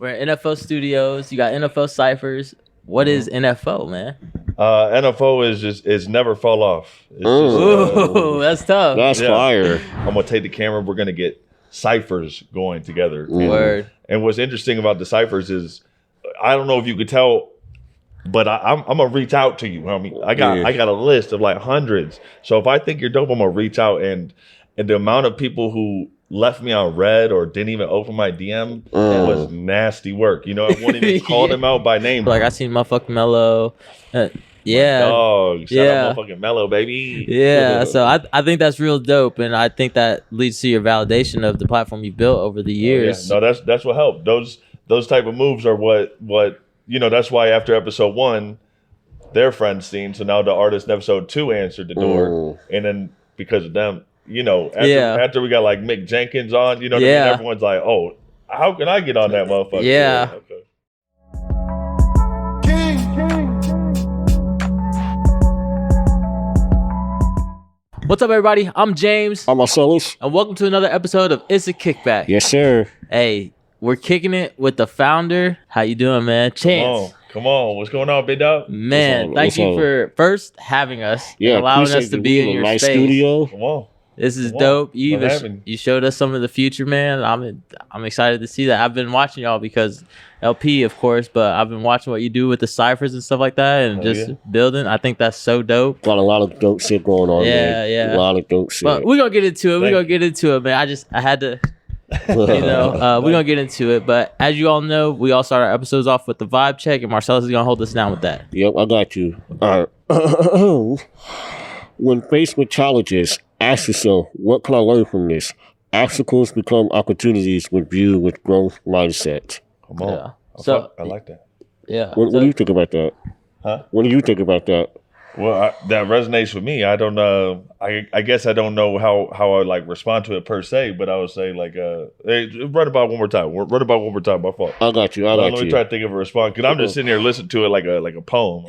We're at NFO Studios. You got NFO Cyphers. What is NFO, man? NFO is never fall off. It's Ooh, that's tough. That's fire. I'm gonna take the camera. We're gonna get ciphers going together. Word. And what's interesting about the ciphers is, I don't know if you could tell, but I'm gonna reach out to you. I mean, I got a list of like hundreds. So if I think you're dope, I'm gonna reach out, and the amount of people who left me on red or didn't even open my DM, it was nasty work. You know, I wouldn't even call them out by name. Like I seen motherfucking Mellow. Yeah. Dog. Shout out motherfucking Mellow, baby. Yeah. So I think that's real dope, and I think that leads to your validation of the platform you built over the years. No, that's what helped. Those type of moves are what you know. That's why after episode 1, their friends seen. So now the artist in episode 2 answered the door, and then because of them, you know, after we got like Mick Jenkins on, you know what I mean? Everyone's like, oh, how can I get on that motherfucker? Yeah. Okay. What's up, everybody? I'm James. I'm Marcellus. And welcome to another episode of Issa Kickback. Yes, sir. Hey, we're kicking it with the founder. How you doing, man? Chance. Come on. What's going on, big dog? Man, thank you for first having us and allowing us to be in your nice space. Studio. Come on. This is dope. You showed us some of the future, man. I'm excited to see that. I've been watching y'all because LP, of course, but I've been watching what you do with the ciphers and stuff like that, and building. I think that's so dope. Got a lot of dope shit going on. Yeah. A lot of dope shit. But we're gonna get into it. Man. I had to. We're gonna get into it. But as you all know, we all start our episodes off with the vibe check, and Marcellus is gonna hold us down with that. Yep, I got you. All right. When faced with challenges, ask yourself, what can I learn from this? Obstacles become opportunities when viewed with growth mindset. Come on. Yeah. So I like that. Yeah. What do you think about that? Huh? What do you think about that? Well, that resonates with me. I don't know. I guess I don't know how I would like respond to it per se, but I would say like, hey, run about one more time. Run about one more time. My fault. I got you. Let me try to think of a response because I'm just sitting here listening to it like a poem.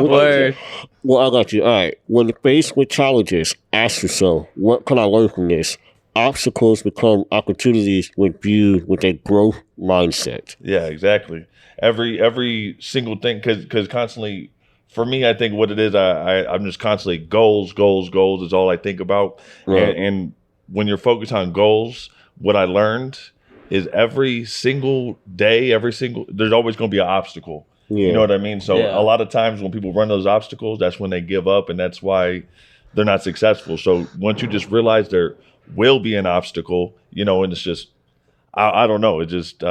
Word. Well, I got you. All right. When faced with challenges, ask yourself, what can I learn from this? Obstacles become opportunities when viewed with a growth mindset. Yeah, exactly. Every single thing, because constantly. For me, I think what it is, I'm just constantly goals is all I think about. Right. And when you're focused on goals, what I learned is every single day, there's always going to be an obstacle. Yeah. You know what I mean? So a lot of times when people run those obstacles, that's when they give up, and that's why they're not successful. So once you just realize there will be an obstacle, you know, and it's just, I don't know, it just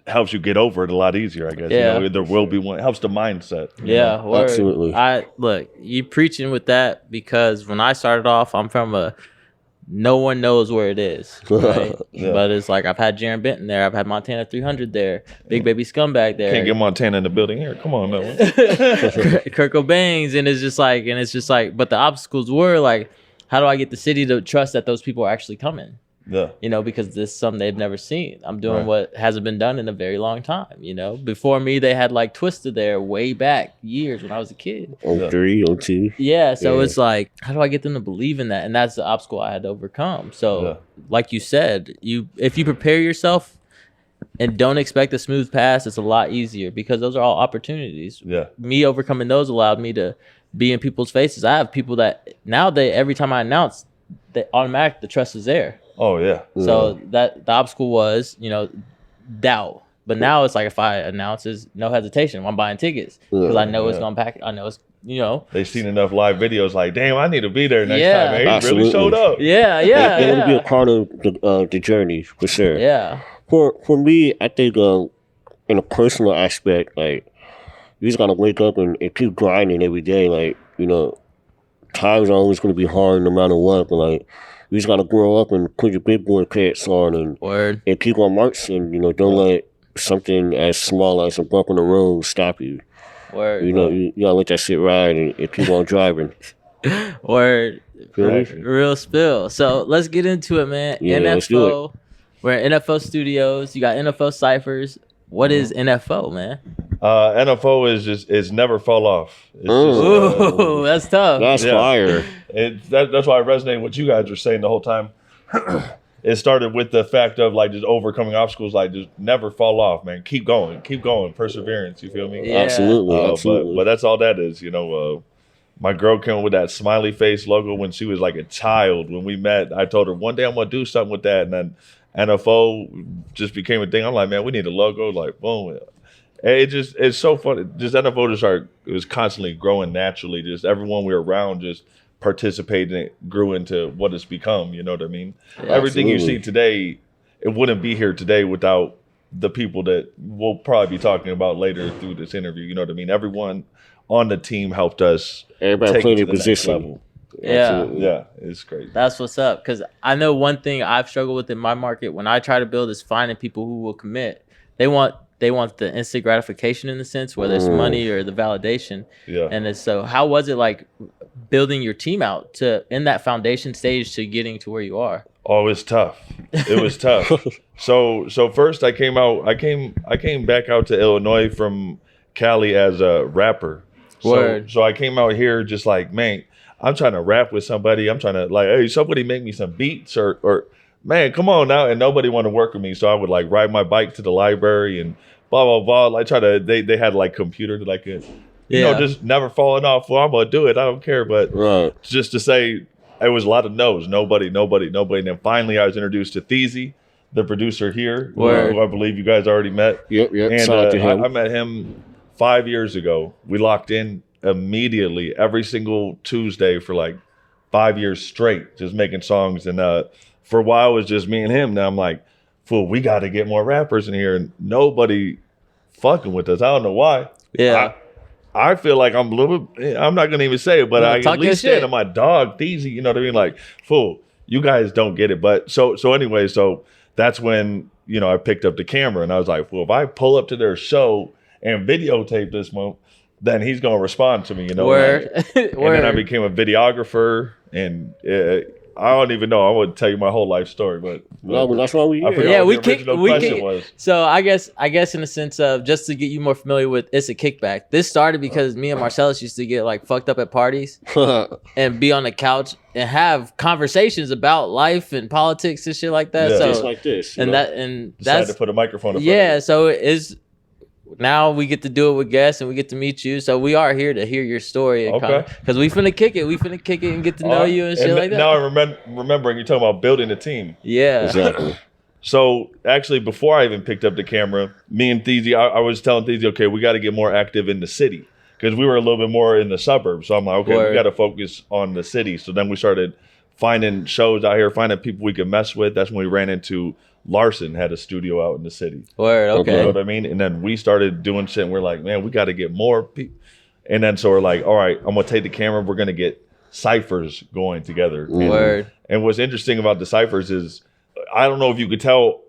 helps you get over it a lot easier, I guess. Yeah. You know, there will be one. It helps the mindset. Yeah, word. Absolutely. Look, you preaching with that because when I started off, I'm from no one knows where it is, right? But it's like I've had Jaron Benton there, I've had Montana 300 there, Big Baby Scumbag there. Can't get Montana in the building here. Come on, man. Kurt Cobain's, and it's just like, but the obstacles were like, how do I get the city to trust that those people are actually coming? Yeah. You know, because this is something they've never seen. I'm doing what hasn't been done in a very long time, you know. Before me, they had like Twisted there way back years when I was a kid. 03, 02. Yeah, so it's like, how do I get them to believe in that? And that's the obstacle I had to overcome. So like you said, if you prepare yourself and don't expect a smooth pass, it's a lot easier because those are all opportunities. Yeah. Me overcoming those allowed me to be in people's faces. I have people that now every time I announce, the trust is there. Oh, yeah. So that the obstacle was, you know, doubt. But now it's like if I announce, it's no hesitation. I'm buying tickets because I know it's going to pack. I know it's, you know. They've seen enough live videos like, damn, I need to be there next time. Man. He really showed up. Yeah. They want to be a part of the journey, for sure. Yeah. For me, I think in a personal aspect, like, you just got to wake up and keep grinding every day. Like, you know, times are always going to be hard no matter what, but like, you just gotta grow up and put your big boy pants on and keep on marching. You know, don't let something as small as a bump in the road stop you. Word. You know, you gotta let that shit ride and keep on driving. Word. Real spill. So let's get into it, man. Yeah, let's do it. We're at NFO Studios. You got NFO Cyphers. What is NFO, man? NFO is never fall off. Ooh, that's tough. That's fire. That's why I resonate with what you guys were saying the whole time. it started with the fact of like just overcoming obstacles, like just never fall off, man. Keep going, perseverance. You feel me? Yeah. Absolutely. But that's all that is, you know. My girl came with that smiley face logo when she was like a child. When we met, I told her one day I'm gonna do something with that, and then NFO just became a thing. I'm like, man, we need a logo. Like, boom. It's so funny. Just NFO it was constantly growing naturally. Just everyone we were around just participated and it grew into what it's become. You know what I mean? Yeah, everything you see today, it wouldn't be here today without the people that we'll probably be talking about later through this interview. You know what I mean? Everyone on the team helped us. Everybody played their position. Yeah, it's crazy. That's what's up. Because I know one thing I've struggled with in my market when I try to build is finding people who will commit. They want the instant gratification in the sense, whether it's money or the validation. Yeah. And so how was it like building your team out to in that foundation stage to getting to where you are? Oh, it's tough. It was tough. So first I came back out to Illinois from Cali as a rapper. So I came out here just like, man, I'm trying to rap with somebody. I'm trying to like, hey, somebody make me some beats or man, come on now. And nobody wanted to work with me. So I would like ride my bike to the library and blah, blah, blah. Like they had like computer that I could, you know, just never falling off. Well, I'm going to do it. I don't care. But just to say, it was a lot of no's. Nobody. And then finally I was introduced to Theezy, the producer here, who I believe you guys already met. Yep. And I met him 5 years ago. We locked in immediately every single Tuesday for like 5 years straight, just making songs. And for a while it was just me and him. Now I'm like, fool, we got to get more rappers in here, and nobody fucking with us. I don't know why. Yeah. I feel like I'm a little bit, I'm not going to even say it, but I at least stand to my dog, Theezy, you know what I mean? Like, fool, you guys don't get it. But so anyway, so that's when, you know, I picked up the camera and I was like, well, if I pull up to their show and videotape this month, then he's going to respond to me, you know? Word. And then I became a videographer, and I don't even know. I wouldn't tell you my whole life story, but that's why we here. Yeah, we kick. So I guess in the sense of just to get you more familiar with Issa Kickback. This started because me and Marcellus used to get like fucked up at parties and be on the couch and have conversations about life and politics and shit like that. Yeah. So just like this, and decided to put a microphone in front of it. So it is. Now we get to do it with guests and we get to meet you. So we are here to hear your story. Because we finna kick it. We finna kick it and get to know you and shit like that. Now I'm remembering you're talking about building a team. Yeah. Exactly. So actually, before I even picked up the camera, me and Theezy, I was telling Theezy, okay, we got to get more active in the city. Because we were a little bit more in the suburbs. So I'm like, okay, we got to focus on the city. So then we started finding shows out here, finding people we could mess with. That's when we ran into Larson, had a studio out in the city. Word, okay. You know what I mean? And then we started doing shit, and we're like, man, we got to get more people. And then so we're like, all right, I'm going to take the camera. We're going to get Cyphers going together. Word. And what's interesting about the Cyphers is, I don't know if you could tell,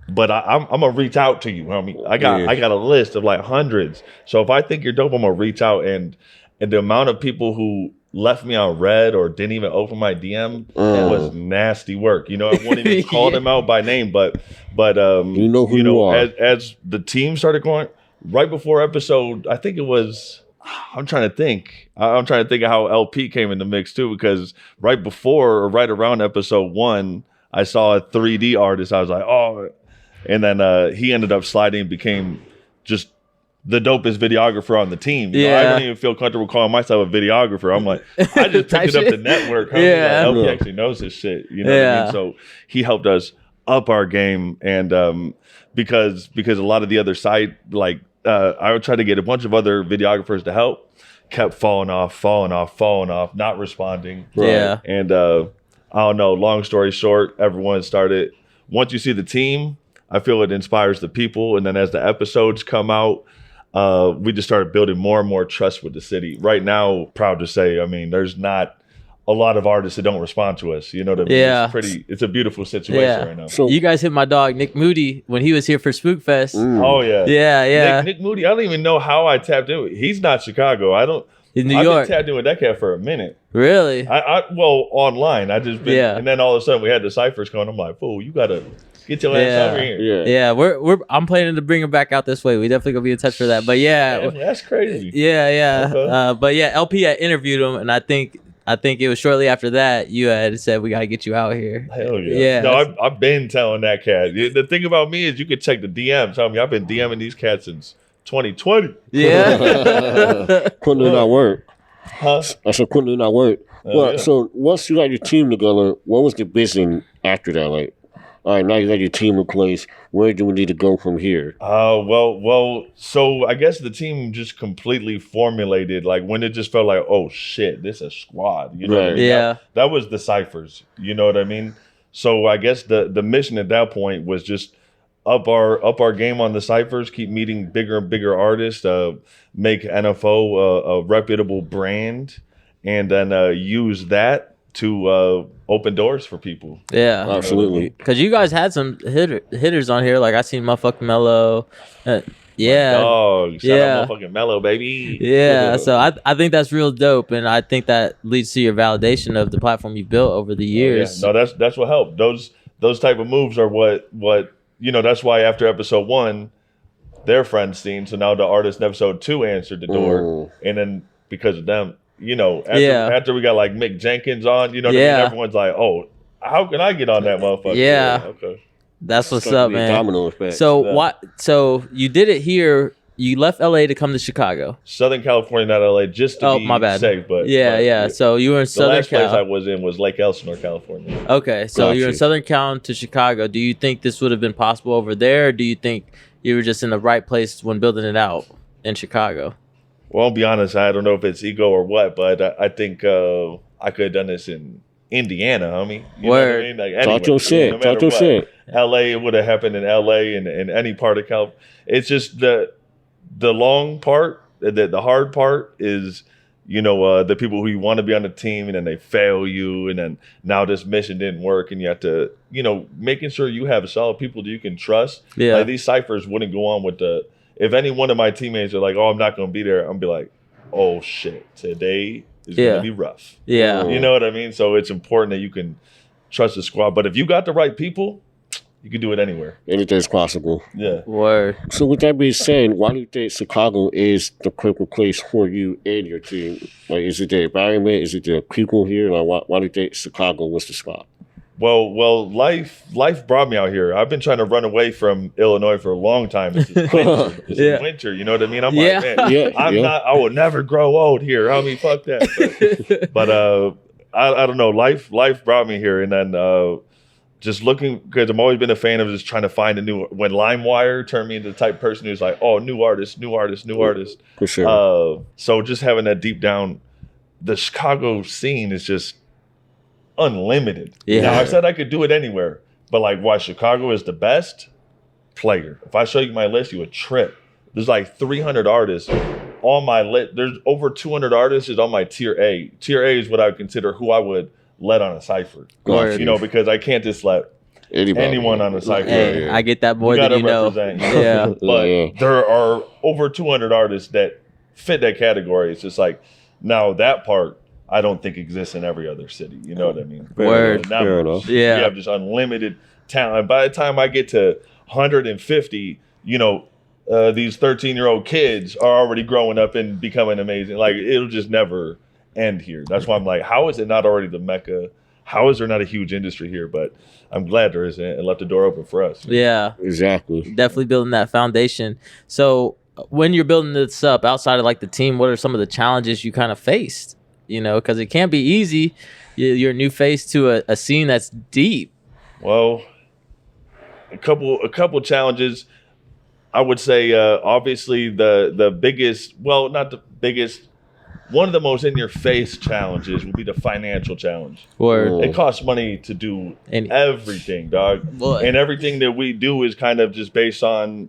but I'm going to reach out to you. I mean, I got a list of like hundreds. So if I think you're dope, I'm going to reach out. And the amount of people who left me on red or didn't even open my DM was nasty work. You know, I wouldn't even call them out by name, but you know who you are. As the team started going, right before episode, I think it was, I'm trying to think of how LP came in the mix too, because right before or right around episode 1, I saw a 3D artist. I was like, oh, and then he ended up sliding and became just the dopest videographer on the team. You know, I don't even feel comfortable calling myself a videographer. I'm like, I just picked it up the network. LP actually knows this shit. You know what I mean? So he helped us up our game. And because a lot of the other side, like I would try to get a bunch of other videographers to help, kept falling off, not responding. Yeah. And I don't know, long story short, everyone started, once you see the team, I feel it inspires the people. And then as the episodes come out, we just started building more and more trust with the city. Right now, proud to say, I mean, there's not a lot of artists that don't respond to us. You know what I mean? Yeah. It's a beautiful situation right now. So you guys hit my dog, Nick Moody, when he was here for Spook Fest. Oh, yeah. Yeah. Nick Moody, I don't even know how I tapped in. He's not Chicago. In New York. I've been tapped in with that cat for a minute. Really? Well, online. I just been, and then all of a sudden we had the Cyphers going. I'm like, fool, you got to get your ass over here. Yeah. I'm planning to bring him back out this way. We definitely gonna be in touch for that. But that's crazy. Yeah. Okay. But yeah, LP, I interviewed him, and I think I think it was shortly after that you had said we got to get you out here. Hell yeah. Yeah. No, I've been telling that cat. The thing about me is you could check the DMs. I mean, I've been DMing these cats since 2020. Yeah. Putting in that work. Huh? I said putting in that work. Well, yeah. so once you got your team together, what was the vision after that? Like, all right, now you got your team in place. Where do we need to go from here? Well. So I guess the team just completely formulated. Like when it just felt like, oh shit, this is a squad. You know what I mean? Yeah. That was the Cyphers. You know what I mean? So I guess the mission at that point was just up our game on the Cyphers. Keep meeting bigger and bigger artists. Make NFO a reputable brand, and then use that to open doors for people. Yeah, Absolutely. Because you guys had some hitters on here. Like I seen motherfucking Mello. Yeah. Oh, shout Yeah. out motherfucking Mello, baby. Yeah. So I think that's real dope, and I think that leads to your validation of the platform you've built over the years. No, that's what helped. Those type of moves are what that's why after episode 1, their friends seen. So now the artist in episode 2 answered the door, and then because of them, after we got like Mick Jenkins on, what I mean? Everyone's like, oh, how can I get on that motherfucker? Yeah. Okay. That's what's up, man. Domino effect. So So you did it here. You left LA to come to Chicago. Southern California, not LA, just to be my bad. safe. But Yeah. So you were in the Southern last place I Cal. was in was Lake Elsinore, California. Okay, so you're in Gotcha. Southern Cal to Chicago. Do you think this would have been possible over there? Or do you think you were just in the right place when building it out in Chicago? Well, I'll be honest, I don't know if it's ego or what, but I think I could have done this in Indiana, homie. You Word. know what I mean? Like, Talk anywhere, your shit. no matter Talk your what. shit. LA, it would have happened in LA and in any part of California. It's just the long part, the hard part is, the people who you want to be on the team and then they fail you. And then now this mission didn't work and you have to, making sure you have solid people that you can trust. Yeah. Like these Cyphers wouldn't go on with if any one of my teammates are like, oh, I'm not going to be there, I'm going to be like, oh shit, today is going to be rough. Yeah. You know what I mean? So it's important that you can trust the squad. But if you got the right people, you can do it anywhere. Anything's possible. Yeah. Word. So with that being said, why do you think Chicago is the perfect place for you and your team? Like, is it the environment? Is it the people here? Like, why do you think Chicago was the spot? Well, life brought me out here. I've been trying to run away from Illinois for a long time. It's winter. It's winter. You know what I mean? I'm like, man, I will never grow old here. I mean, fuck that. But I don't know. Life brought me here, and then just looking, because I've always been a fan of just trying to find when LimeWire turned me into the type of person who's like, oh, new artist. For sure. So just having that deep down, the Chicago scene is just unlimited. Yeah. Now, I said I could do it anywhere, but like why Chicago is the best player. If I show you my list, you would trip. There's like 300 artists on my list. There's over 200 artists is on my tier A. Tier A is what I would consider who I would let on a cypher. Gotcha. Because I can't just let anyone on a cypher. Hey, I get that more You than gotta you know. represent, Yeah. But there are over 200 artists that fit that category. It's just like, now that part I don't think exists in every other city. You know what I mean? Word. Fair enough. Yeah. You have just unlimited talent. By the time I get to 150, these 13-year-old kids are already growing up and becoming amazing. Like, it'll just never end here. That's why I'm like, how is it not already the Mecca? How is there not a huge industry here? But I'm glad there isn't, and left the door open for us. Yeah. Exactly. Definitely building that foundation. So when you're building this up outside of like the team, what are some of the challenges you kind of faced? Because it can't be easy. You're a new face to a scene that's deep. Well, a couple challenges. I would say obviously the biggest, well, not the biggest, one of the most in your face challenges would be the financial challenge. Or It costs money to do everything, dog. Boy. And everything that we do is kind of just based on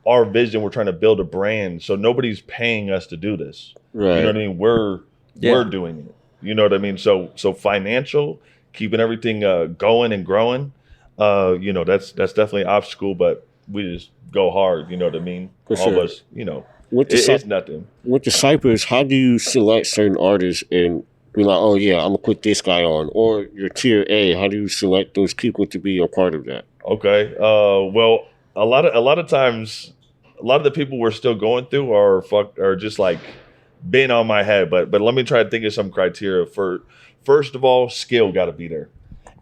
our vision. We're trying to build a brand, so nobody's paying us to do this. Right. You know what I mean? We're doing it. You know what I mean? So financial, keeping everything going and growing. That's definitely an obstacle, but we just go hard. You know what I mean? For All sure. of us, it's nothing. With the Cyphers, how do you select certain artists and be like, oh yeah, I'm gonna put this guy on? Or your tier A, how do you select those people to be a part of that? Okay. Well, a lot of times, a lot of the people we're still going through are just like been on my head, but let me try to think of some criteria. For first of all, skill got to be there,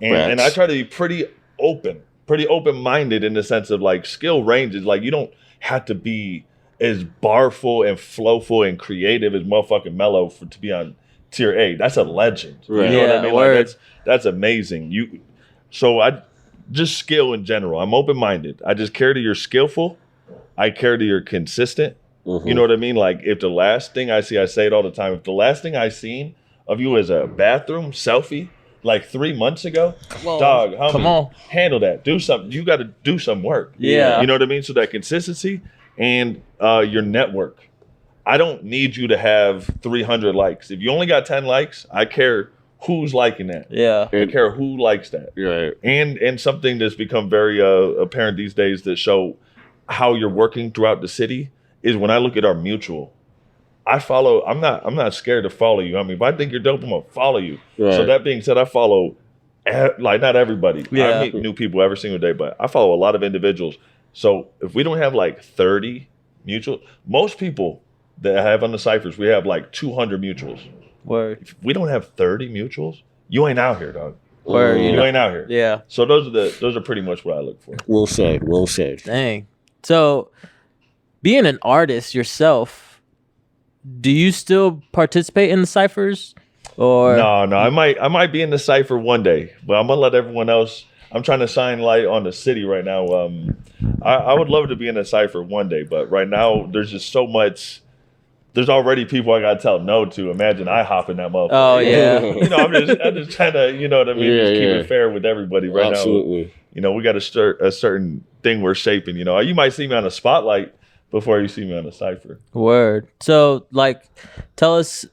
and I try to be pretty open-minded in the sense of like skill ranges. Like you don't have to be as barful and flowful and creative as motherfucking Mello to be on tier A. That's a legend. Right. You know what I mean? Like that's amazing. So I just skill in general. I'm open-minded. I just care that you're skillful. I care that you're consistent. Mm-hmm. You know what I mean? Like if the last thing I see, I say it all the time. If the last thing I seen of you is a bathroom selfie like 3 months ago, dog, homie, come on, handle that. Do something. You got to do some work. Yeah. You know what I mean? So that consistency and your network. I don't need you to have 300 likes. If you only got 10 likes, I care who's liking that. Yeah. I care who likes that. Right. And something that's become very apparent these days that show how you're working throughout the city is when I look at our mutual. I'm not scared to follow you. I mean, if I think you're dope, I'm gonna follow you. Right. So that being said, I follow like not everybody. Yeah. I meet new people every single day, but I follow a lot of individuals. So if we don't have like 30 mutuals, most people that I have on the Cyphers, we have like 200 mutuals. Word. If we don't have 30 mutuals, you ain't out here, dog. Word. You ain't out here. Yeah. So those are pretty much what I look for. Well said. Well said. Dang. So being an artist yourself, do you still participate in the Cyphers? Or No, I might be in the Cypher one day, but I'm gonna let everyone else. I'm trying to shine light on the city right now. I would love to be in a Cypher one day, but right now there's just so much. There's already people I gotta tell no to. Imagine I hop in that motherfucker. Oh yeah. I'm just trying to, you know what I mean? Just keep it fair with everybody right Absolutely. now. We got a certain thing we're shaping. You might see me on a spotlight before you see me on a Cypher. Word. So tell us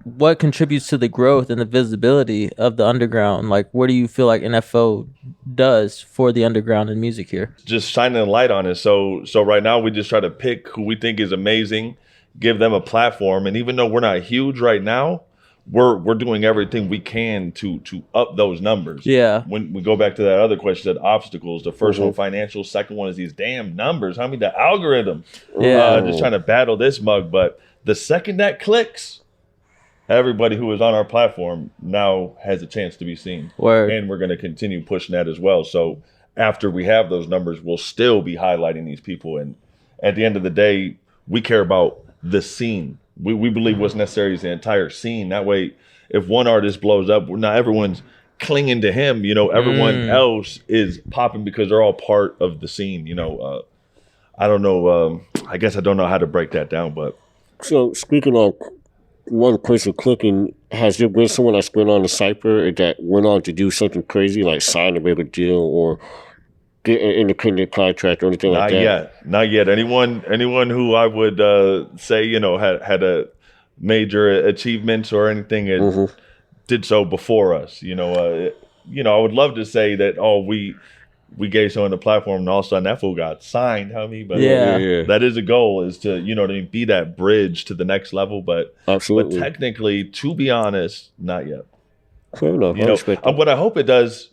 what contributes to the growth and the visibility of the underground? Like, what do you feel like NFO does for the underground in music here? Just shining a light on it. So right now we just try to pick who we think is amazing, give them a platform. And even though we're not huge right now, we're doing everything we can to up those numbers. Yeah. When we go back to that other question, that obstacles, the first one financial, second one is these damn numbers. I mean, the algorithm. Yeah. Just trying to battle this mug. But the second that clicks, everybody who is on our platform now has a chance to be seen. Word. And we're going to continue pushing that as well. So after we have those numbers, we'll still be highlighting these people. And at the end of the day, we care about the scene. We believe what's necessary is the entire scene. That way, if one artist blows up, not everyone's clinging to him. Everyone else is popping because they're all part of the scene. I don't know. I guess I don't know how to break that down. But so speaking of one person clicking, has there been someone that's been on the Cypher that went on to do something crazy, like sign a bigger deal or get an independent contract or anything like that? Not yet. Anyone who I would say, had a major achievements or anything and did so before us. I would love to say that, we gave someone the platform and all of a sudden that fool got signed, homie. But that is a goal, is to, be that bridge to the next level. But absolutely. But technically, to be honest, not yet. Fair enough. What I hope it does,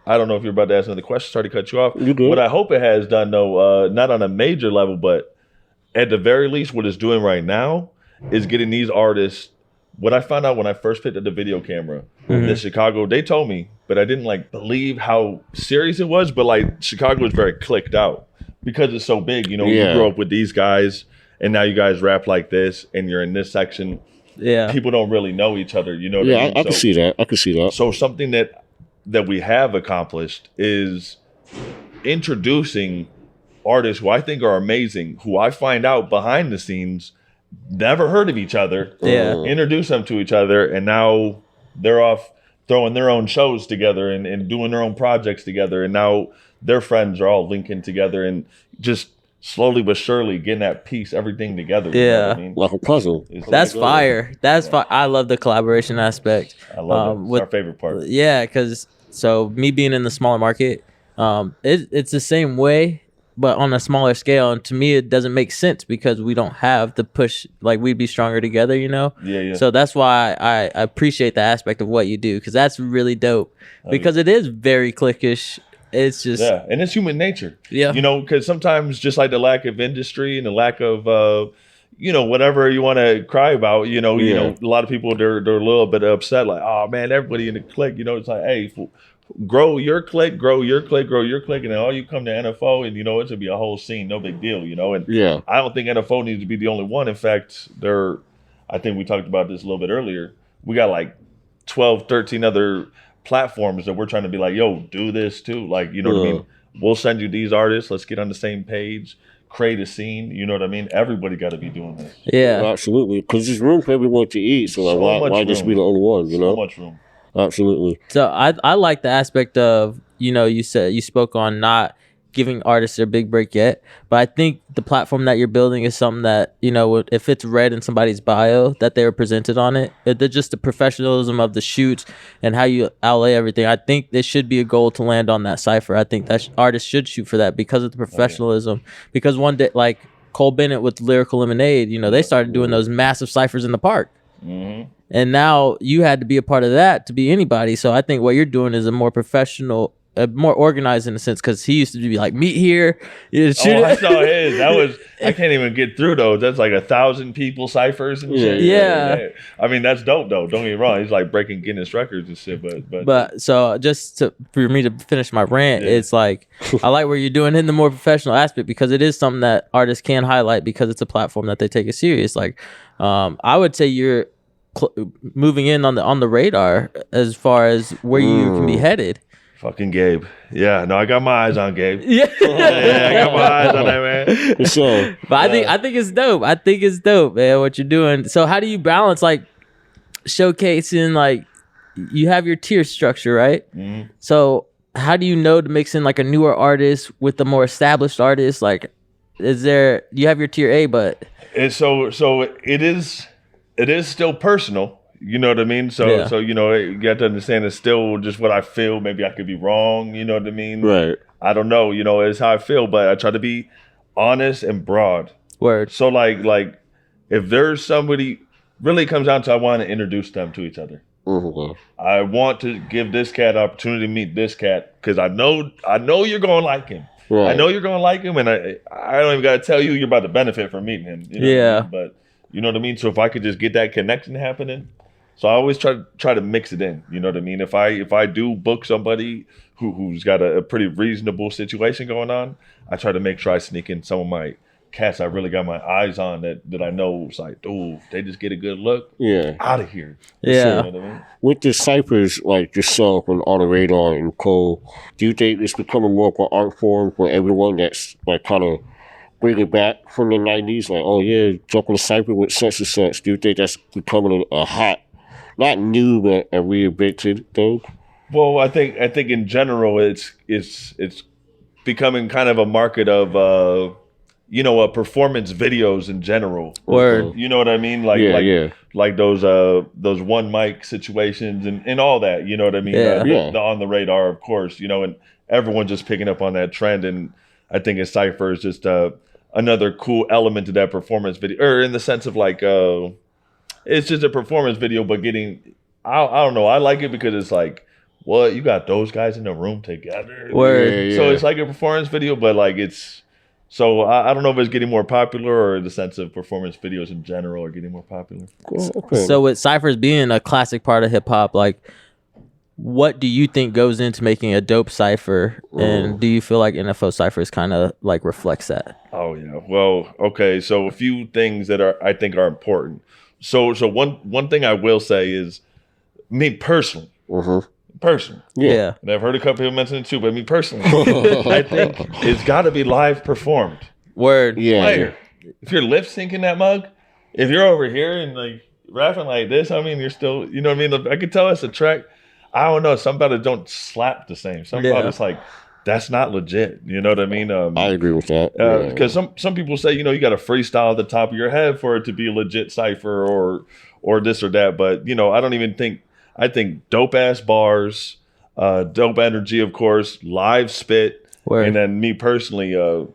I don't know if you're about to ask another question. Sorry to cut you off. You good. What I hope it has done, though, not on a major level, but at the very least, what it's doing right now is getting these artists. What I found out when I first picked up the video camera in Chicago, they told me, but I didn't believe how serious it was. But Chicago is very clicked out because it's so big. You grew up with these guys, and now you guys rap like this, and you're in this section. Yeah, people don't really know each other. You know what I mean? I can see that. I can see that. So something that we have accomplished is introducing artists who I think are amazing, who I find out behind the scenes never heard of each other. Yeah. Introduce them to each other, and now they're off throwing their own shows together and doing their own projects together, and now their friends are all linking together and just slowly but surely getting that piece, everything together. Yeah. You know what I mean? Like a puzzle. That's fire. That's fire. I love the collaboration aspect. I love it. It's our favorite part. Yeah, because me being in the smaller market, it's the same way, but on a smaller scale. And to me, it doesn't make sense because we don't have the push. We'd be stronger together, Yeah. So that's why I appreciate the aspect of what you do, because that's really dope. Because it is very cliquish. It's just and it's human nature. Yeah, because sometimes just like the lack of industry and the lack of whatever you want to cry about, you know, a lot of people they're a little bit upset, like, oh man, everybody in the clique, it's like, hey, grow your clique, grow your clique, and then all you come to NFO, and it's gonna be a whole scene, no big deal, and I don't think NFO needs to be the only one. In fact, I think we talked about this a little bit earlier. We got like 12, 13 other platforms that we're trying to be like, yo, do this too, like, what I mean? We'll send you these artists, let's get on the same page, create a scene, you know what I mean? Everybody got to be doing this. Yeah, absolutely, because there's room for everyone to eat, so like, why just be the only one, So much room. Absolutely. So I like the aspect of, you said you spoke on not giving artists their big break yet, but I think the platform that you're building is something that, if it's read in somebody's bio that they were presented on it, just the professionalism of the shoots and how you outlay everything. I think this should be a goal to land on that cypher. I think that artists should shoot for that because of the professionalism. Because one day, like Cole Bennett with Lyrical Lemonade, they started doing those massive ciphers in the park. Mm-hmm. And now you had to be a part of that to be anybody. So I think what you're doing is a more professional, more organized in a sense, because he used to be like, meet here. I saw his. I can't even get through those. That's like 1,000 people ciphers and shit. Yeah. I mean, that's dope though. Don't get me wrong. He's like breaking Guinness records and shit. But so for me to finish my rant, it's like, I like what you're doing in the more professional aspect because it is something that artists can highlight because it's a platform that they take it serious. Like, I would say you're moving in on the radar as far as where you can be headed. Fucking Gabe. Yeah, no, I got my eyes on Gabe. Yeah, I got my eyes on that, man. So, but I think it's dope. I think it's dope, man, what you're doing. So how do you balance like showcasing, like you have your tier structure, right? Mm-hmm. So how do you know to mix in like a newer artist with the more established artist? Like, you have your tier A, but so it is still personal. You know what I mean? So you got to understand it's still just what I feel. Maybe I could be wrong. You know what I mean? Right. I don't know. It's how I feel, but I try to be honest and broad. Word. So like if there's somebody, really comes down to I want to introduce them to each other. Mm-hmm. I want to give this cat an opportunity to meet this cat because I know you're going to like him. Right. I know you're going to like him, and I don't even got to tell you you're about to benefit from meeting him. You know what I mean? But you know what I mean? So if I could just get that connection happening. So I always try to mix it in. You know what I mean? If I do book somebody who's got a pretty reasonable situation going on, I try to make sure I sneak in some of my cats I really got my eyes on that I know it's like, ooh, they just get a good look. Yeah. Out of here. Yeah. You know what I mean? With the ciphers like yourself and On the Radar and Cole, do you think it's becoming more of an art form for everyone that's like kind of bring it back from the 90s? Like, oh yeah, jumping a cipher with such and such. Do you think that's becoming a hot, not new, but a reinvented thing? Well, I think in general it's becoming kind of a market of performance videos in general. Word. You know what I mean? Like those one mic situations and all that. You know what I mean? The On the Radar, of course. And everyone's just picking up on that trend, and I think it's Cypher is just another cool element to that performance video, or in the sense of like. It's just a performance video, but I don't know. I like it because it's like, what? You got those guys in the room together? Word. So it's like a performance video, but like so I don't know if it's getting more popular or the sense of performance videos in general are getting more popular. Cool. Okay. So with ciphers being a classic part of hip hop, like, what do you think goes into making a dope cipher? And do you feel like NFO Cyphers kind of like reflects that? Oh yeah. Well, okay. So a few things that I think are important. So one thing I will say is, me personally, Yeah. and I've heard a couple people mention it too, but me personally, I think it's got to be live performed. Word. Yeah. Player. If you're lip syncing that mug, if you're over here and like rapping like this, I mean, you're still, you know what I mean? I could tell it's a track. I don't know. Some about it don't slap the same. Some about it's like, that's not legit. You know what I mean? I agree with that. Because some people say, you got to freestyle at the top of your head for it to be a legit cipher or this or that. But, I don't even think, I think dope ass bars, dope energy, of course, live spit. Word. And then me personally, I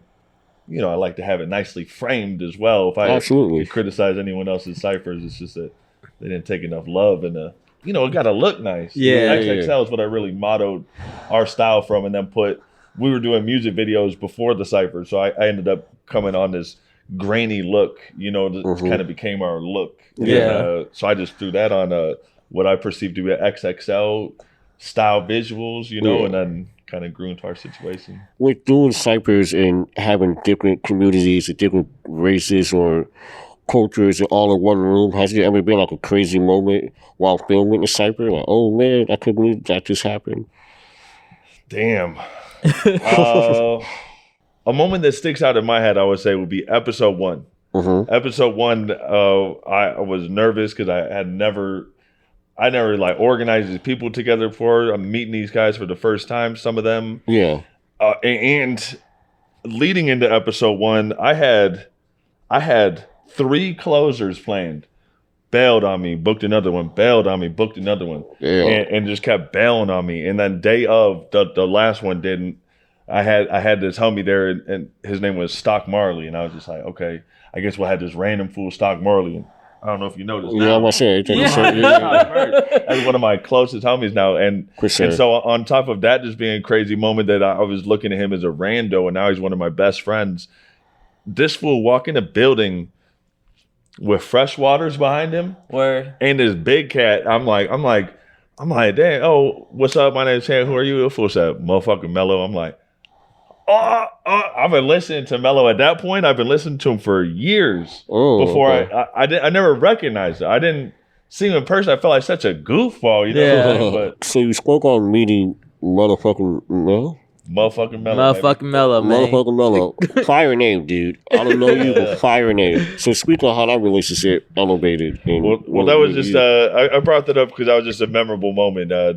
like to have it nicely framed as well. If I could criticize anyone else's ciphers, it's just that they didn't take enough love and it got to look nice. Yeah. XXL is what I really mottoed our style from, and then we were doing music videos before the cipher. So I ended up coming on this grainy look, you know, that kind of became our look. Yeah. And, so I just threw that on what I perceived to be an XXL style visuals, you know, and then kind of grew into our situation. With doing Cyphers and having different communities and different races or cultures all in one room, has there ever been like a crazy moment while filming the Cypher? Like, oh man, I couldn't believe that just happened. Damn. A moment that sticks out in my head, I would say, would be episode 1. Episode 1, I was nervous because I never like organized these people together before. I'm meeting these guys for the first time, some of them. Yeah. And leading into episode 1, I had 3 closers planned. Bailed on me, booked another one, bailed on me, booked another one. Yeah. And just kept bailing on me. And then day of, the last one didn't. I had this homie there, and his name was Stock Marley. And I was just like, okay, I guess we'll have this random fool, Stock Marley. And I don't know if you noticed. Yeah, I'm going to say it. That's one of my closest homies now. And so on top of that just being a crazy moment that I was looking at him as a rando, and now he's one of my best friends. This fool walk in a building with fresh waters behind him. Word. And this big cat. I'm like, damn, oh, what's up? My name's Chan. Who are you? The fool said, motherfucking Mello. I'm like, I've been listening to Mello at that point. I've been listening to him for years before I never recognized it. I didn't see him in person. I felt like such a goofball, you know. Yeah. But so you spoke on meeting motherfucking Mello? Motherfucking Mello. Motherfucking Mello, man. Motherfucking Mello. Fire name, dude. I don't know you, but fire name. So speak on how that relationship elevated. Well, that was just, I brought that up because that was just a memorable moment. I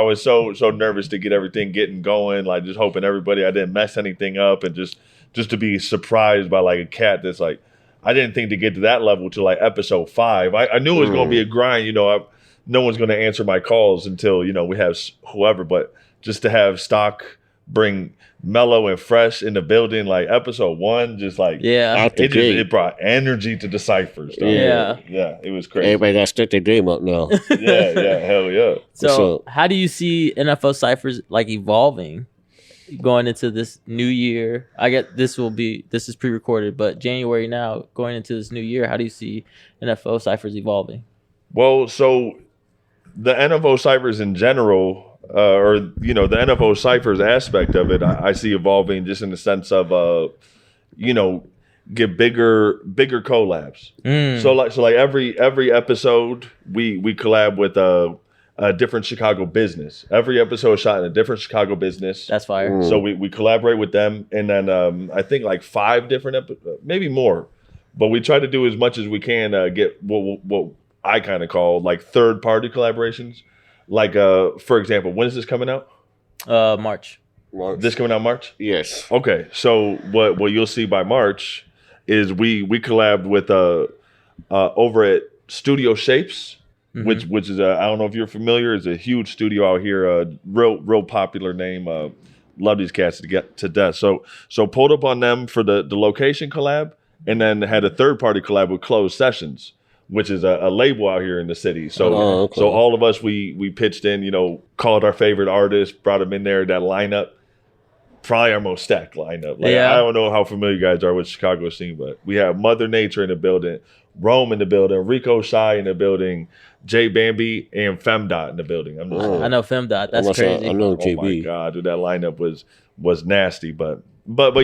was so nervous to get everything getting going, like just hoping I didn't mess anything up, and just to be surprised by like a cat that's like, I didn't think to get to that level till like episode 5. I knew it was going to be a grind, you know. No one's going to answer my calls until, you know, we have whoever, but just to have Stock bring Mellow and fresh in the building, like episode 1, just like it brought energy to the Cyphers. Yeah, it was crazy. Everybody got to step their game up now. yeah, hell yeah. So how do you see NFO Cyphers like evolving going into this new year? I get this is pre-recorded, but January now, going into this new year, how do you see NFO Cyphers evolving? Well, so the NFO Cyphers in general, or you know, the NFO Cyphers aspect of it, I see evolving just in the sense of you know, get bigger collabs. So like every episode we collab with a different Chicago business. Every episode is shot in a different Chicago business. That's fire. So we collaborate with them, and then I think like 5 different maybe more, but we try to do as much as we can get what I kind of call like third party collaborations. Like, for example, when is this coming out? March. This coming out March? Yes. Okay, so what you'll see by March is we collabed with over at Studio Shapes, which is I don't know if you're familiar. It's a huge studio out here, real popular name. Love these cats to get to death. So pulled up on them for the location collab, and then had a third party collab with Closed Sessions, which is a label out here in the city. So so all of us, we pitched in, you know, called our favorite artists, brought them in there, that lineup. Probably our most stacked lineup. Like, I don't know how familiar you guys are with Chicago scene, but we have Mother Nature in the building, Rome in the building, Rico Shy in the building, J Bambi, and Femdot in the building. I know Femdot. That's crazy. I know JB. Oh my God, dude, that lineup was nasty. But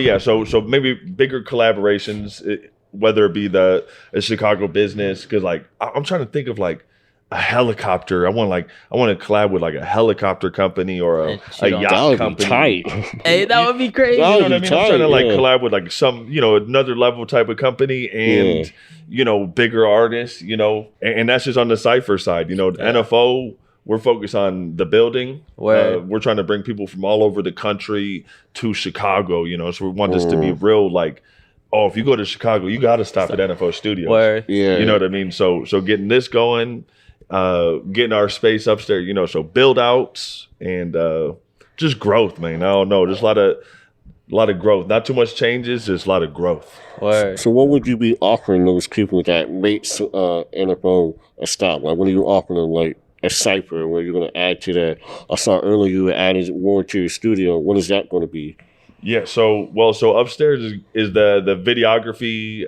yeah, so maybe bigger collaborations, whether it be a Chicago business, because like I'm trying to think of like a helicopter. I want to collab with like a helicopter company or a yacht company. Tight. Hey, that would be crazy. You know what I mean? I'm trying to like collab with like some, you know, another level type of company and you know, bigger artists, you know, and that's just on the Cypher side. You know, the NFO, we're focused on the building. We're trying to bring people from all over the country to Chicago, you know, so we want this to be real, like, oh, if you go to Chicago, you got to stop at NFO Studios. You know what I mean? So getting this going, getting our space upstairs, you know, so build outs and just growth, man. I don't know. There's a lot of growth. Not too much changes, just a lot of growth. So what would you be offering those people that makes NFO a stop? Like, what are you offering them, like a cipher where you're going to add to that? I saw earlier you were adding more to your studio. What is that going to be? Yeah, so upstairs is the videography,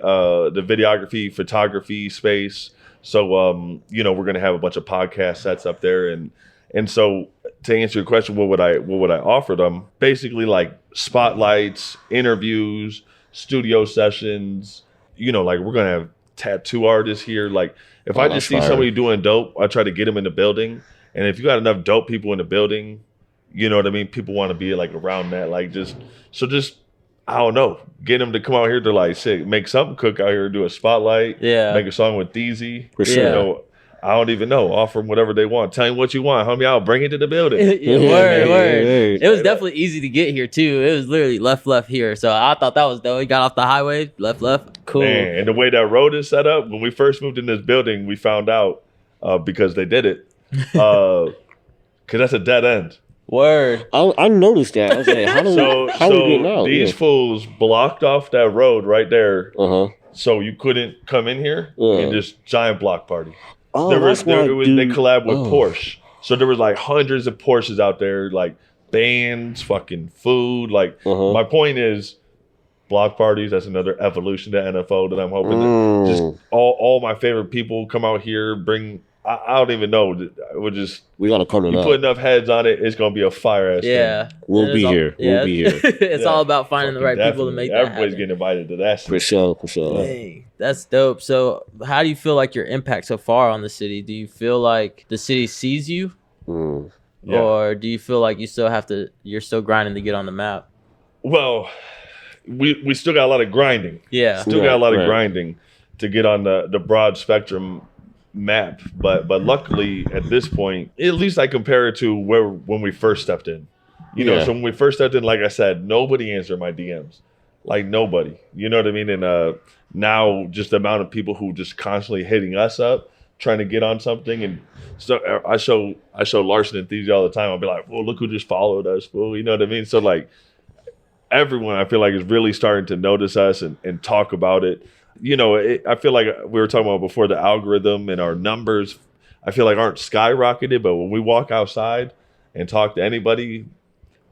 photography space. So we're gonna have a bunch of podcast sets up there, and so to answer your question, what would I offer them? Basically, like spotlights, interviews, studio sessions. Like we're gonna have tattoo artists here. Like if I just see somebody doing dope, I try to get them in the building. And if you got enough dope people in the building, you know what I mean? People want to be like around that, like just I don't know, get them to come out here to like make something, cook out here, do a spotlight, make a song with Deezy. For sure. I don't even know. Offer them whatever they want. Tell them what you want, homie. I'll bring it to the building. Word. It was definitely easy to get here too. It was literally left here. So I thought that was dope. We got off the highway, left. Cool. Man, and the way that road is set up, when we first moved in this building, we found out because they did it, because that's a dead end. Word. I noticed that. I was like, how we getting out? These fools blocked off that road right there. So you couldn't come in here and just giant block party. Oh, they collabed with Porsche. So there was like hundreds of Porsches out there, like bands, fucking food. Like my point is, block parties, that's another evolution to NFO that I'm hoping that just all my favorite people come out here, bring. I don't even know. We gotta come to that. You put enough heads on it, it's gonna be a fire ass thing. We'll be here. It's all about finding the right people to make that Everybody's getting invited to that. For sure. Dang, that's dope. So how do you feel like your impact so far on the city? Do you feel like the city sees you? Or do you feel like you're still grinding to get on the map? Well, we still got a lot of grinding. Yeah. Still got a lot of grinding to get on the broad spectrum map, but luckily at this point, at least I compare it to when we first stepped in. So when we first stepped in, like I said, nobody answered my DMs, like nobody. You know what I mean? And now just the amount of people who just constantly hitting us up, trying to get on something. And so I show Larson and Theezy all the time. I'll be like, "Well, look who just followed us, fool." You know what I mean? So like everyone, I feel like, is really starting to notice us and talk about it. I feel like we were talking about before, the algorithm and our numbers, I feel like aren't skyrocketed, but when we walk outside and talk to anybody,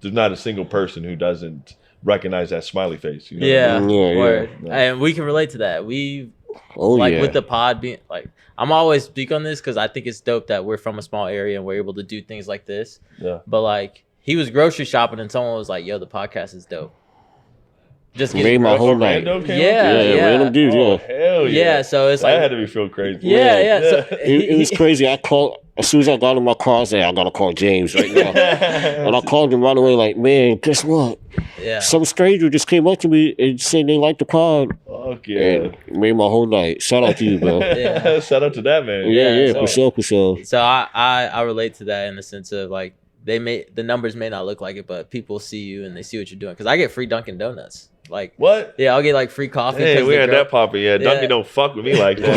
there's not a single person who doesn't recognize that smiley face. You know And we can relate to that. With the pod being like, I'm always speak on this because I think it's dope that we're from a small area and we're able to do things like this. Yeah. But like, he was grocery shopping and someone was like, "Yo, the podcast is dope." Just made my whole night. Random dude. Hell yeah. So it's that had to be feel crazy. So it was crazy. I called as soon as I got in my car. I said, "I gotta call James right now," and I called him right away. Like, man, guess what? Yeah. Some stranger just came up to me and said they liked the pod. Fuck yeah. And made my whole night. Shout out to you, bro. Shout out to that man. Yeah, for sure. So I relate to that in the sense of like, the numbers may not look like it, but people see you and they see what you're doing. Because I get free Dunkin' Donuts. Like what? Yeah, I'll get like free coffee. Hey, we had that poppy. Yeah, Dunkin' don't fuck with me like that.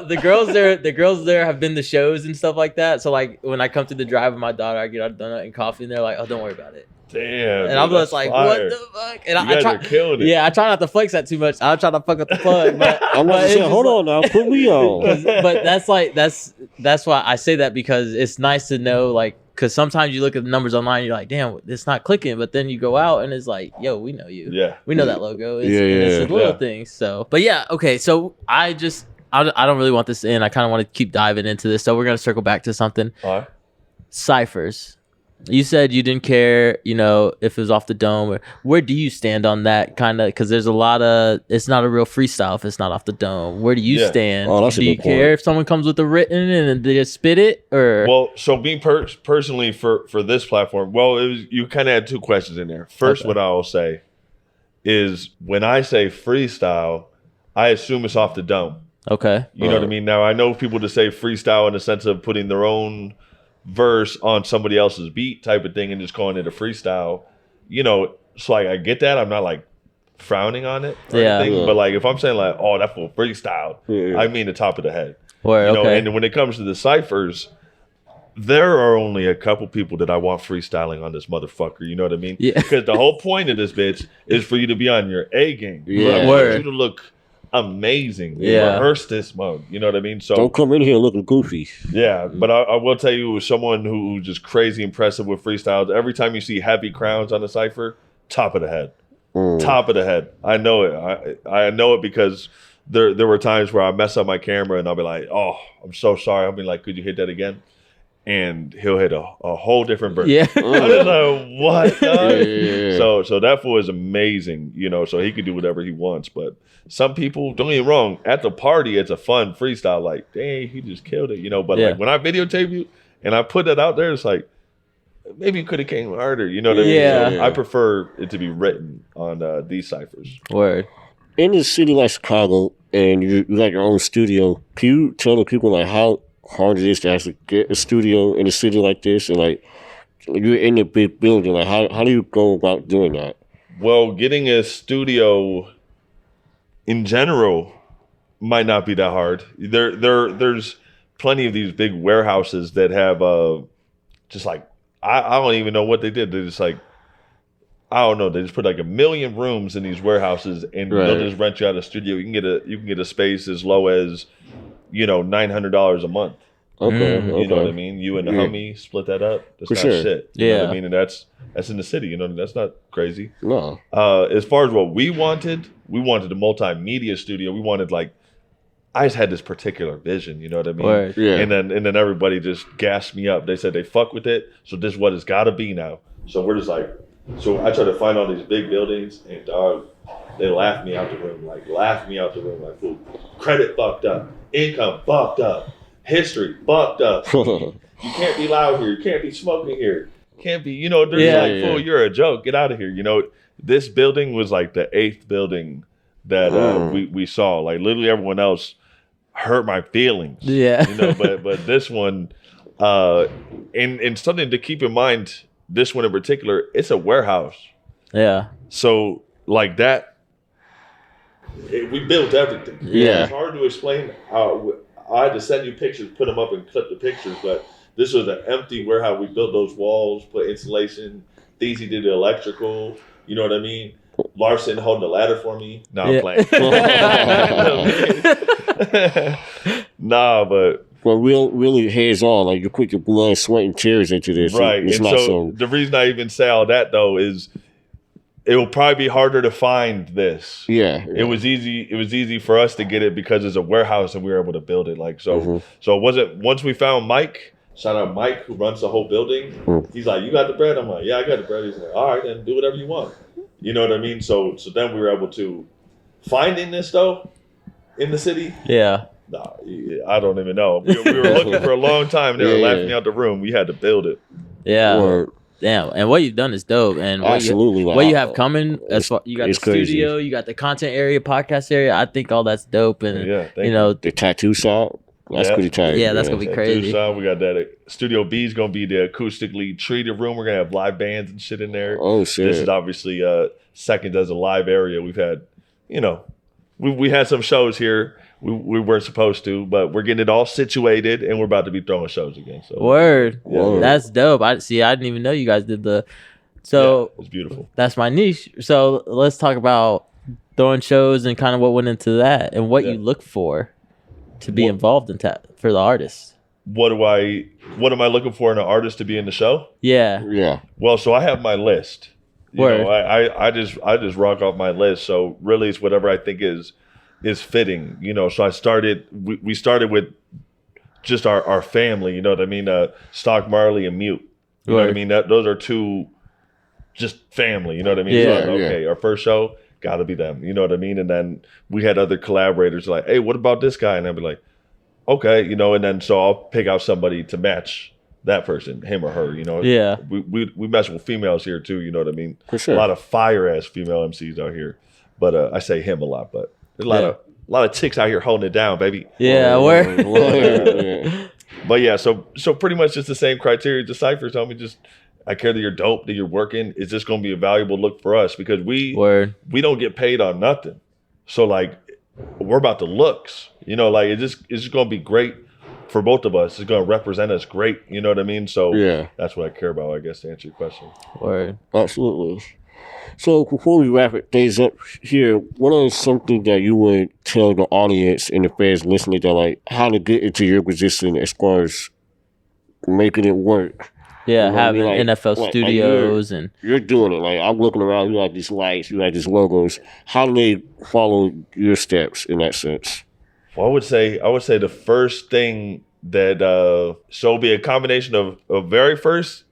the girls there have been to shows and stuff like that. So like when I come to the drive with my daughter, I get a donut and coffee, and they're like, "Oh, don't worry about it." Damn. And I'm just like, fire. What the fuck? And you guys are killing it. Yeah, I try not to flex that too much. I'll try to fuck up the plug. But I'm not saying, hold on now, put me on. But that's why I say that, because it's nice to know, like, because sometimes you look at the numbers online and you're like, damn, it's not clicking. But then you go out and it's like, yo, we know you. Yeah. We know that logo. It's the little things. So, but yeah, okay. So I don't really want this to end. I kind of want to keep diving into this. So we're going to circle back to something. All right. Cyphers. You said you didn't care, if it was off the dome. Or where do you stand on that kind of? Because there's a lot of, it's not a real freestyle if it's not off the dome. Where do you stand? Oh, that's do a you good care point. if someone comes with a written and they just spit it? Or well, so me personally for this platform, you kind of had two questions in there. First, what I will say is when I say freestyle, I assume it's off the dome. Okay. You know what I mean? Now I know people to say freestyle in the sense of putting their own verse on somebody else's beat type of thing and just calling it a freestyle, so like I get that. I'm not like frowning on it or anything, but like if I'm saying like, oh, that full freestyle, I mean the top of the head. And when it comes to the ciphers, there are only a couple people that I want freestyling on this motherfucker. You know what I mean? Yeah. Because the whole point of this bitch is for you to be on your A game. Yeah. I want you to look amazing. Rehearse this mode. You know what I mean? So don't come in here looking goofy. Yeah, but I will tell you, as someone who's just crazy impressive with freestyles, every time you see heavy crowns on a cipher, top of the head. Top of the head. I know it. I know it because there were times where I mess up my camera and I'll be like, oh, I'm so sorry. I'll be like, could you hit that again? And he'll hit a whole different version. Yeah. I was like, what? So that fool is amazing, you know, so he can do whatever he wants. But some people, don't get me wrong, at the party, it's a fun freestyle, like, dang, he just killed it, you know. But like when I videotape you and I put that out there, it's like, maybe you could have came harder, you know what I mean? So I prefer it to be written on these ciphers. Word. In a city like Chicago, and you got your own studio, can you tell the people like how hard it is to actually get a studio in a city like this, and like you're in a big building, like how do you go about doing that? Well, getting a studio in general might not be that hard. There's plenty of these big warehouses that have just like I don't even know what they did. They're just like, I don't know. They just put like 1 million rooms in these warehouses, and they'll just rent you out a studio. You can get a space as low as, you know, $900 a month. Okay. You know what I mean? You and the homie split that up. That's not shit. You know what I mean? And that's in the city. You know, that's not crazy. No. As far as what we wanted a multimedia studio. We wanted like, I just had this particular vision. You know what I mean? Word. Yeah. And then everybody just gassed me up. They said they fuck with it. So this is what it's got to be now. So we're just like. So I try to find all these big buildings, and dog, they laugh me out the room. Like, fool, credit fucked up, income fucked up, history fucked up. You can't be loud here. You can't be smoking here. Can't be, you know, they're like, fool, you're a joke. Get out of here. You know, this building was like the 8th building that we saw. Like, literally everyone else hurt my feelings. Yeah. You know, but this one, and something to keep in mind. This one in particular, it's a warehouse. Yeah. So like that, we built everything. Yeah. It's hard to explain how I had to send you pictures, put them up and clip the pictures, but this was an empty warehouse. We built those walls, put insulation. Theezy did the electrical. You know what I mean? Larson holding the ladder for me. No, I'm playing. Nah, but... Well, really hands on, like you put your blood, sweat, and tears into this. Right. It's and not so the reason I even say all that though is it will probably be harder to find this. Yeah. It was easy for us to get it because it's a warehouse and we were able to build it. Like so so it wasn't once we found Mike, shout out Mike who runs the whole building. He's like, you got the bread? I'm like, yeah, I got the bread. He's like, all right, then do whatever you want. You know what I mean? So then we were able to finding this though in the city. Yeah. Nah, I don't even know. We were looking for a long time. They were laughing out the room. We had to build it. Yeah. Or, damn. And what you've done is dope. And what you have coming, as far you got the studio, you got the content area, podcast area. I think all that's dope. And you know, the tattoo shop. That's pretty tight. Yeah, that's gonna be crazy. We got that. Studio B is gonna be the acoustically treated room. We're gonna have live bands and shit in there. Oh shit! This is obviously second as a live area. We've had, you know, we had some shows here. We weren't supposed to, but we're getting it all situated, and we're about to be throwing shows again. So Word. That's dope. I didn't even know you guys did the. So it's beautiful. That's my niche. So let's talk about throwing shows and kind of what went into that, and what you look for to be involved in for the artist. What am I looking for in an artist to be in the show? Yeah. Well, so I have my list. You Word. know, I just rock off my list. So really, it's whatever I think is fitting, you know. So we started with just our family, you know what I mean? Stock Marley and Mute. You know what I mean? Those are two just family, you know what I mean? Yeah. So, okay, our first show, gotta be them, you know what I mean? And then we had other collaborators like, hey, what about this guy? And I'd be like, okay, you know, and then so I'll pick out somebody to match that person, him or her, you know. Yeah. We mess with females here too, you know what I mean? For sure. A lot of fire ass female MCs out here. But I say him a lot, but there's a lot of chicks out here holding it down, baby. Yeah, But yeah, so pretty much just the same criteria the ciphers. Tell me, just I care that you're dope, that you're working. Is this going to be a valuable look for us? Because we don't get paid on nothing. So like we're about the looks, you know, like it's just going to be great for both of us. It's going to represent us great. You know what I mean? So that's what I care about, I guess, to answer your question. Word. Absolutely. So before we wrap things up here, what is something that you would tell the audience and the fans listening that like how to get into your position as far as making it work? Yeah, You know what I having mean? Like, NFO Studios and you're doing it. Like I'm looking around, you like these lights, you like these logos. How do they follow your steps in that sense? Well, I would say the first thing that so it'll be a combination of very first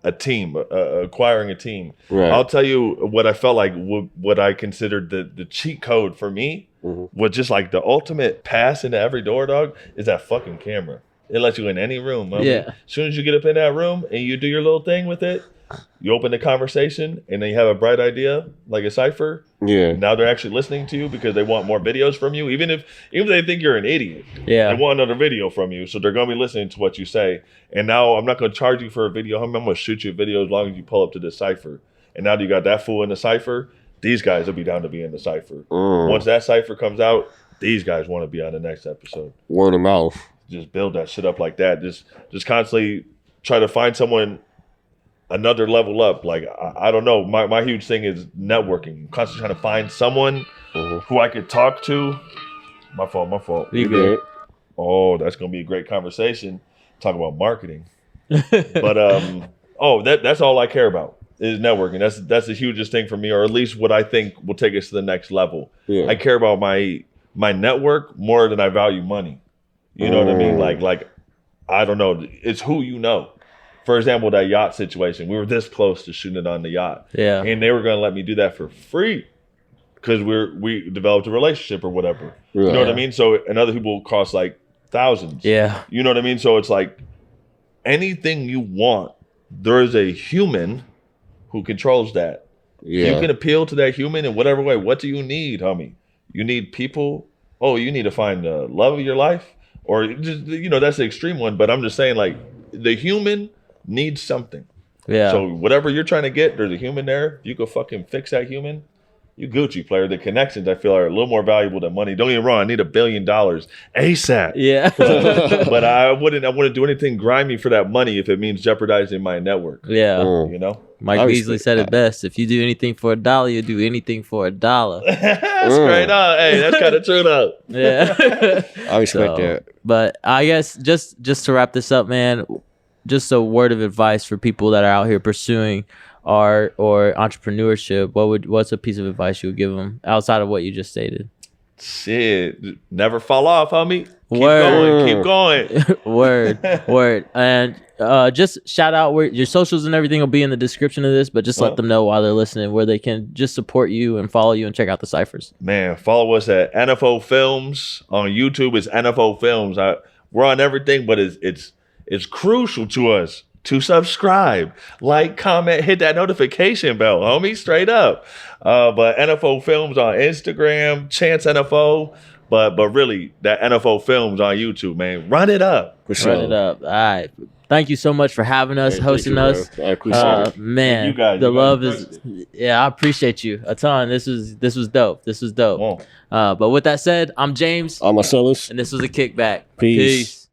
a team, acquiring a team. Right. I'll tell you what I felt like, what I considered the cheat code for me, was just like the ultimate pass into every door, dog, is that fucking camera. It lets you in any room. Yeah. As soon as you get up in that room and you do your little thing with it, you open the conversation and then you have a bright idea, like a cipher. Yeah. Now they're actually listening to you because they want more videos from you, even if they think you're an idiot. Yeah. They want another video from you, so they're gonna be listening to what you say. And now I'm not gonna charge you for a video. I'm gonna shoot you a video as long as you pull up to the cipher. And now that you got that fool in the cipher, these guys will be down to be in the cipher. Once that cipher comes out, these guys want to be on the next episode. Word of mouth. Just build that shit up like that. Just constantly try to find someone another level up. Like I don't know. My huge thing is networking. Constantly trying to find someone who I could talk to. My fault. You good. Oh, that's gonna be a great conversation. Talk about marketing. But that's all I care about is networking. That's the hugest thing for me, or at least what I think will take us to the next level. Yeah. I care about my network more than I value money. You know what I mean? Like I don't know. It's who you know. For example, that yacht situation. We were this close to shooting it on the yacht. Yeah. And they were going to let me do that for free because we developed a relationship or whatever. You know what I mean? So, and other people cost like thousands. Yeah. You know what I mean? So it's like anything you want, there is a human who controls that. Yeah. You can appeal to that human in whatever way. What do you need, homie? You need people. Oh, you need to find the love of your life. Or just, that's the extreme one. But I'm just saying, like, the human needs something. Yeah. So whatever you're trying to get, there's a human there. You go fucking fix that human. You Gucci player. The connections I feel are a little more valuable than money. Don't get me wrong. I need $1 billion ASAP. Yeah. But I wouldn't do anything grimy for that money if it means jeopardizing my network. Yeah. You know. Mike Beasley said it best. If you do anything for $1, you do anything for $1. That's straight up. Hey, that's kind of true though. Yeah. I respect that. But I guess just to wrap this up, man, just a word of advice for people that are out here pursuing art or entrepreneurship. What's a piece of advice you would give them outside of what you just stated? Shit, never fall off, homie. Keep Word. going. Word. And just shout out where your socials and everything will be in the description of this, but just let them know while they're listening where they can just support you and follow you and check out the ciphers. Man, follow us at NFO Films on YouTube. It's NFO Films. We're on everything, but it's crucial to us to subscribe, like, comment, hit that notification bell, homie, straight up. But NFO Films on Instagram, Chanse NFO, but really that NFO Films on YouTube, man. Run it up. Run it up. All right. Thank you so much for having us, hosting us. I appreciate it. Man, you guys, the you love guys is, I appreciate you a ton. This was dope. This was dope. Oh. But with that said, I'm James. I'm Marcellus. And this was a Kickback. Peace.